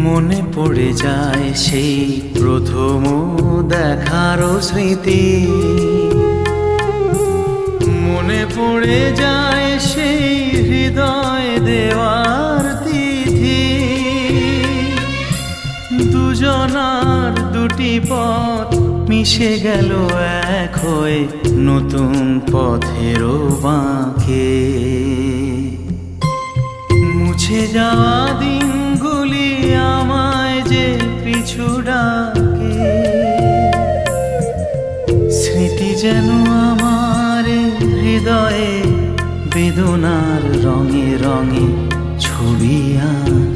মনে পড়ে যায় সেই প্রথম দেখার স্মৃতি, মনে পড়ে যায় সেই হৃদয় দেওয়ার তিথি। দুজনার দুটি পথ মিশে গেল এক হয়ে নতুন পথেরও বাঁকে। মুছে যাওয়া দিনগুলি আমায় যে পিছু ডাকে, স্মৃতি যেন আমার হৃদয়ে বেদনার রঙে রঙে ছবি আঁকে।